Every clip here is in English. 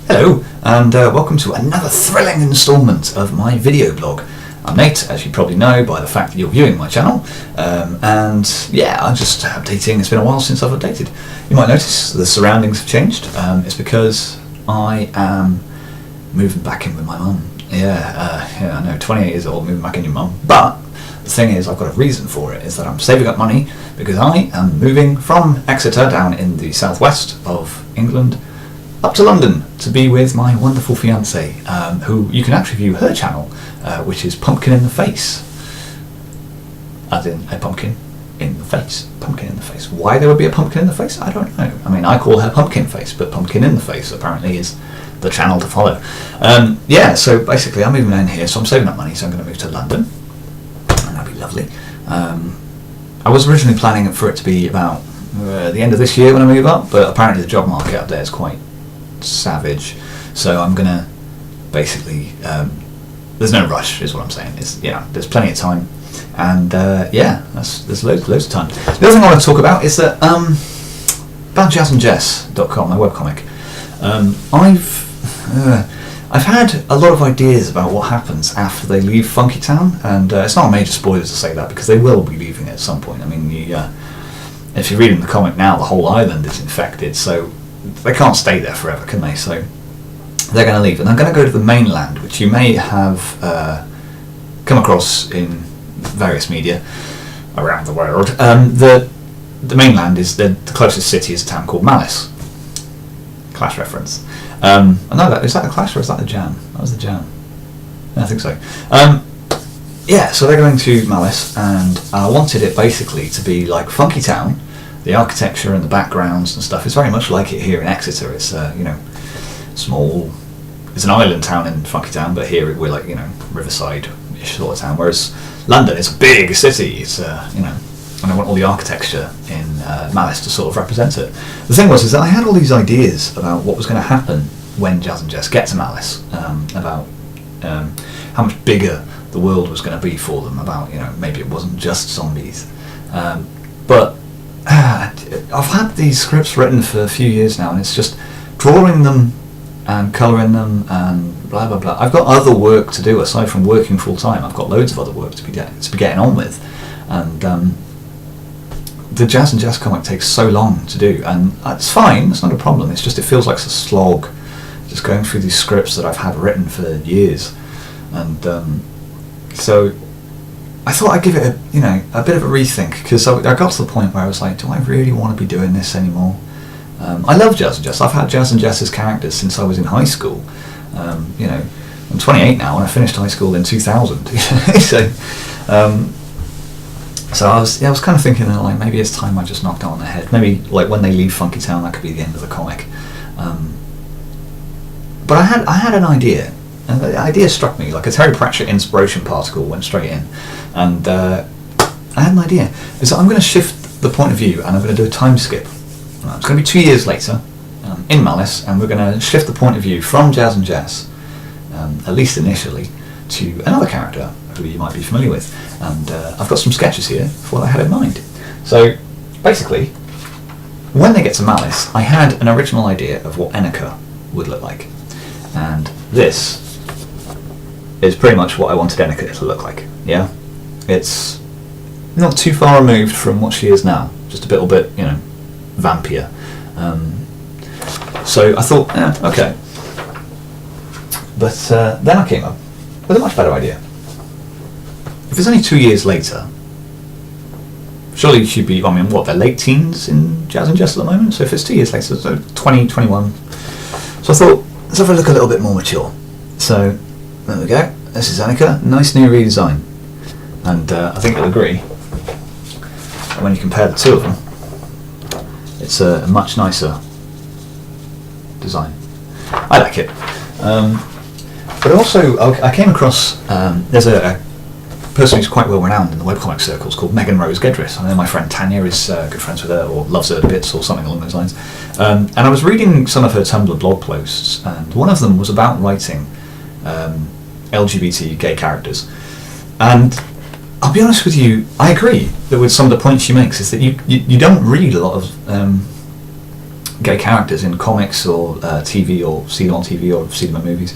Hello, and welcome to another thrilling instalment of my video blog. I'm Nate, as you probably know by the fact that you're viewing my channel, and yeah, I'm just updating. It's been a while since I've updated. You might notice the surroundings have changed. It's because I am moving back in with my mum. Yeah, I know, 28 years old, moving back in with your mum, but the thing is, I've got a reason for it, is that I'm saving up money because I am moving from Exeter down in the southwest of England up to London to be with my wonderful fiancée, who you can actually view her channel, which is Pumpkin in the Face. As in a pumpkin in the face. Pumpkin in the face. Why there would be a pumpkin in the face, I don't know. I mean, I call her Pumpkin Face, but Pumpkin in the Face apparently is the channel to follow. Yeah, so basically I'm moving down here, so I'm saving up money, so I'm going to move to London, and that'll be lovely. I was originally planning for it to be about the end of this year when I move up, but apparently the job market up there is quite savage, so I'm gonna basically there's no rush is what I'm saying. Is there's plenty of time, and yeah, there's loads of time. The other thing I want to talk about is that about jazzandjess.com, my webcomic. I've had a lot of ideas about what happens after they leave Funky Town, and it's not a major spoiler to say that because they will be leaving it at some point. I mean, if you're reading the comic now, the whole island is infected, so they can't stay there forever, can they? So they're going to leave, and they're going to go to the mainland, which you may have come across in various media around the world. The mainland is the closest city is a town called Malice. Clash reference. No, is that the Clash or is that the Jam? That was the Jam. I think so. Yeah, so they're going to Malice, and I wanted it basically to be like Funky Town. The architecture and the backgrounds and stuff is very much like it here in Exeter. It's small. It's an island town in Funky Town, but here we're like Riverside-ish sort of town. Whereas London is a big city. It's and I want all the architecture in Malice to sort of represent it. The thing is that I had all these ideas about what was going to happen when Jazz and Jess get to Malice, about how much bigger the world was going to be for them. About maybe it wasn't just zombies, but I've had these scripts written for a few years now, and it's just drawing them and colouring them and blah blah blah. I've got other work to do aside from working full time. I've got loads of other work to be getting on with, and the Jazz and Jess comic takes so long to do, and it's fine. It's not a problem. It's just it feels like it's a slog, just going through these scripts that I've had written for years, and so I thought I'd give it a bit of a rethink, because I got to the point where I was like, do I really want to be doing this anymore? I love Jazz and Jess. I've had Jazz and Jess as characters since I was in high school. I'm 28 now, and I finished high school in 2000. So I was kind of thinking that like maybe it's time I just knocked it on the head. Maybe like when they leave Funky Town, that could be the end of the comic. But I had an idea. And the idea struck me like a Terry Pratchett inspiration particle went straight in, and I had an idea. Is that I'm going to shift the point of view, and I'm going to do a time skip. It's going to be 2 years later in Malice, and we're going to shift the point of view from Jazz and Jess, at least initially, to another character who you might be familiar with. And I've got some sketches here for what I had in mind. So basically, when they get to Malice, I had an original idea of what Enocha would look like, and this is pretty much what I wanted Enocha to look like. Yeah, it's not too far removed from what she is now, just a little bit, vampier. So I thought, okay. But then I came up with a much better idea. If it's only 2 years later, surely she'd be, they're late teens in Jazz and Jess at the moment, so if it's 2 years later, so 20, 21. So I thought, let's have a look a little bit more mature. So there we go. This is Enocha. Nice new redesign, and I think you'll agree that when you compare the two of them, it's a much nicer design. I like it. But also, I came across there's a person who's quite well renowned in the webcomic circles called Megan Rose Gedris. I know my friend Tanya is good friends with her, or loves her bits, or something along those lines. And I was reading some of her Tumblr blog posts, and one of them was about writing LGBT gay characters. And I'll be honest with you, I agree that with some of the points she makes is that you don't read a lot of gay characters in comics or TV, or see them on TV or see them in movies,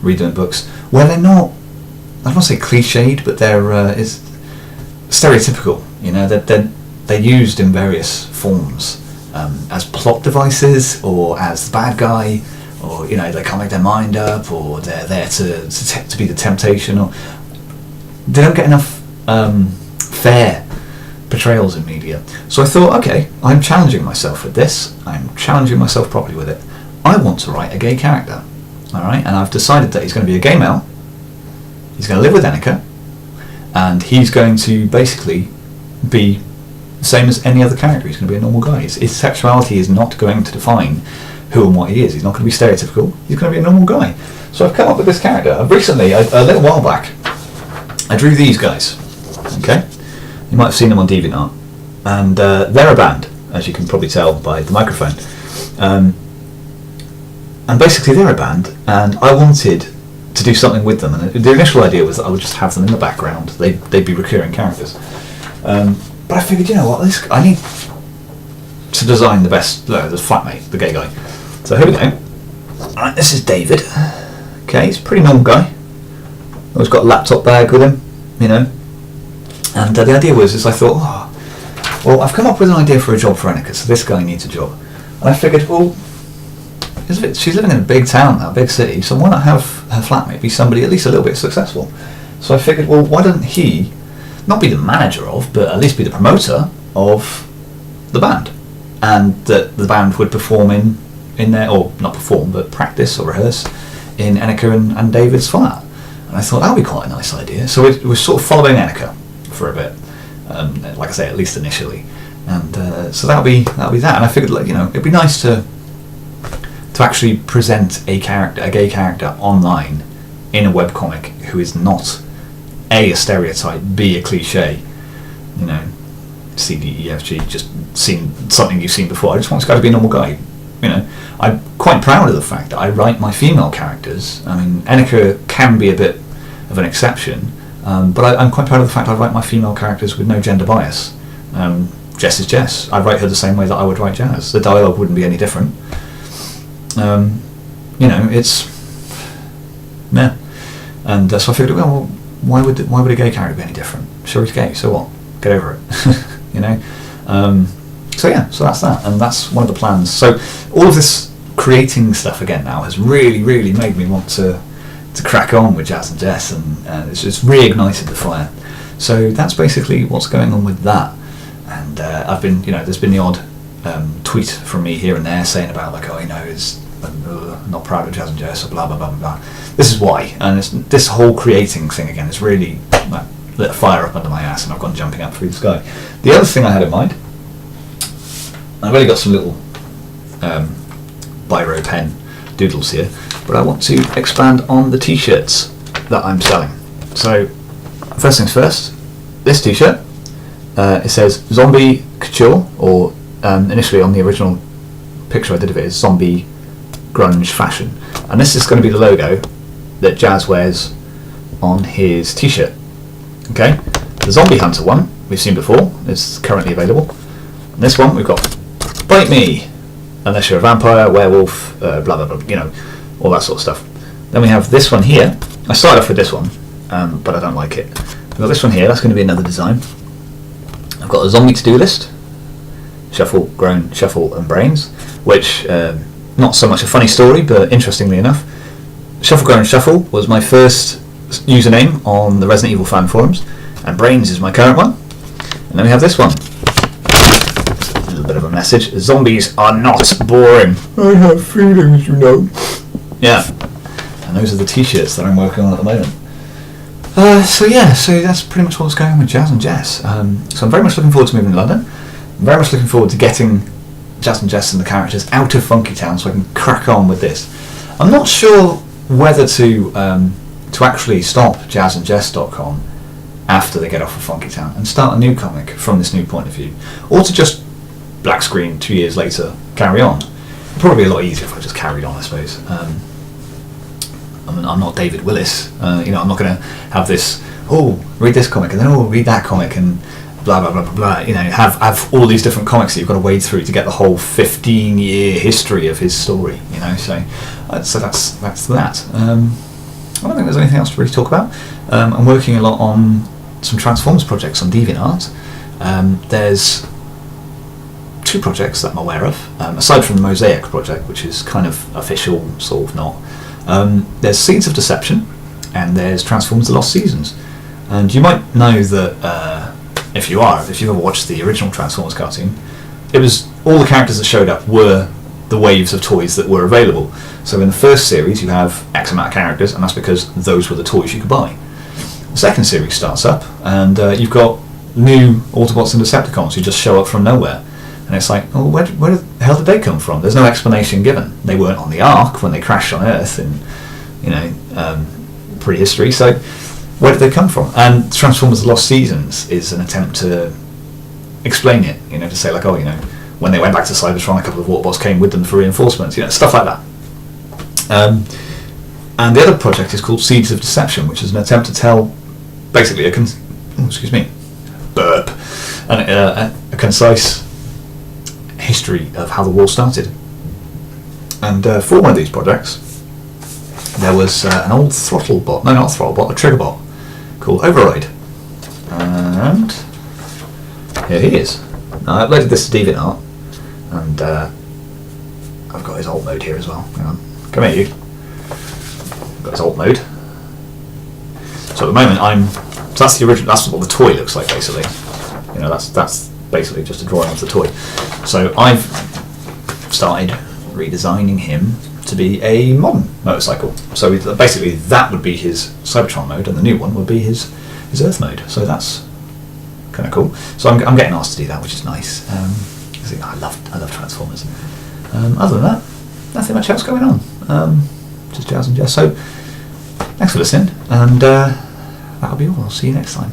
read them in books, where they're not, I don't want to say cliched, but they're is stereotypical. You know, they're used in various forms as plot devices, or as the bad guy, or you know, they can't make their mind up, or they're there to be the temptation, or they don't get enough fair portrayals in media. So I thought, okay, I'm challenging myself with this. I'm challenging myself properly with it. I want to write a gay character, all right? And I've decided that he's going to be a gay male. He's going to live with Annika, and he's going to basically be the same as any other character. He's going to be a normal guy. His sexuality is not going to define who and what he is. He's not going to be stereotypical. He's going to be a normal guy. So I've come up with this character. I've recently, a little while back, I drew these guys. Okay, you might have seen them on DeviantArt, and they're a band, as you can probably tell by the microphone. And basically, they're a band, and I wanted to do something with them. And the initial idea was that I would just have them in the background. They'd be recurring characters. But I figured, you know what, I need to design the best, the flatmate, the gay guy. So here we go. Alright, this is David. Okay, he's a pretty normal guy. Always got a laptop bag with him, you know. And the idea was, I thought, well, I've come up with an idea for a job for Annika, so this guy needs a job. And I figured, well, she's living in a big town, a big city, so why not have her flatmate be somebody at least a little bit successful? So I figured, well, why don't he not be the manager of, but at least be the promoter of the band, and that the band would perform in there, or not perform, but practice or rehearse in Annika and David's flat. And I thought that would be quite a nice idea. So it was sort of following Annika for a bit, like I say, at least initially, and so that'll be that. And I figured, like, you know, it'd be nice to actually present a gay character online in a webcomic who is not A, a stereotype, B, a cliche, you know, C, D, E, F, G, just seen something you've seen before. I just want this guy to be a normal guy, you know. I'm quite proud of the fact that I write my female characters. I mean, Annika can be a bit of an exception, but I'm quite proud of the fact I write my female characters with no gender bias. Jess is Jess. I write her the same way that I would write Jazz. The dialogue wouldn't be any different. You know, it's yeah, and so I figured, well, why would a gay character be any different? Sure, he's gay, so what? Get over it, you know. So yeah, so that's that, and that's one of the plans. So all of this creating stuff again now has really made me want to crack on with Jazz and Jess, and it's just reignited the fire. So that's basically what's going on with that. And I've been, you know, there's been the odd tweet from me here and there saying about, like, oh, you know, I'm not proud of Jazz and Jess, or blah blah blah blah blah. This is why, and this whole creating thing again has really lit a fire up under my ass, and I've gone jumping up through the sky. The other thing I had in mind, I've only got some little biro pen doodles here, but I want to expand on the T-shirts that I'm selling. So first things first, this T-shirt, it says Zombie Couture, or initially on the original picture I did of it is Zombie Grunge Fashion, and this is going to be the logo that Jazz wears on his T-shirt. Okay, the Zombie Hunter one we've seen before is currently available. And this one we've got Bite Me, unless you're a vampire, werewolf, blah blah blah, you know, all that sort of stuff. Then we have this one here. I started off with this one, but I don't like it. We've got this one here. That's going to be another design. I've got a zombie to-do list: Shuffle, Groan, Shuffle, and Brains. Which not so much a funny story, but interestingly enough, Shuffle, Groan, Shuffle was my first username on the Resident Evil fan forums, and Brains is my current one. And then we have this one. A little bit of a message: zombies are not boring. I have feelings, you know. Yeah, and those are the T-shirts that I'm working on at the moment. So that's pretty much what's going on with Jazz and Jess. So I'm very much looking forward to moving to London. I'm very much looking forward to getting Jazz and Jess and the characters out of Funky Town so I can crack on with this. I'm not sure whether to actually stop jazzandjess.com after they get off of Funky Town and start a new comic from this new point of view, or to just black screen 2 years later, carry on. It'd probably be a lot easier if I just carried on, I suppose. I'm not David Willis, you know. I'm not going to have this, read this comic and then read that comic, and blah blah blah blah blah. You know, have all these different comics that you've got to wade through to get the whole 15-year history of his story. You know, so that's that. I don't think there's anything else to really talk about. I'm working a lot on some Transformers projects on DeviantArt. There's 2 projects that I'm aware of, aside from the Mosaic project, which is kind of official, sort of not. There's Seeds of Deception, and there's Transformers: The Lost Seasons. And you might know that if you've ever watched the original Transformers cartoon, it was all the characters that showed up were the waves of toys that were available. So in the first series you have X amount of characters, and that's because those were the toys you could buy. The second series starts up, and you've got new Autobots and Decepticons who just show up from nowhere. And it's like, oh, where the hell did they come from? There's no explanation given. They weren't on the Ark when they crashed on Earth in, prehistory, so where did they come from? And Transformers: The Lost Seasons is an attempt to explain it, to say like, when they went back to Cybertron, a couple of Autobots came with them for reinforcements, stuff like that. And the other project is called Seeds of Deception, which is an attempt to tell basically a concise history of how the war started. And for one of these projects, there was an old a trigger bot called Override, and here he is. Now, I uploaded this to DeviantArt, and I've got his alt mode here as well. Hang on, come here, you. Got his alt mode. So at the moment that's the original. That's what the toy looks like, basically. That's basically just a drawing of the toy. So I've started redesigning him to be a modern motorcycle. So basically that would be his Cybertron mode, and the new one would be his Earth mode. So that's kind of cool. So I'm getting asked to do that, which is nice. I love Transformers. Other than that, nothing much else going on. Just Jazz and Jess. So thanks for listening, and that'll be all. I'll see you next time.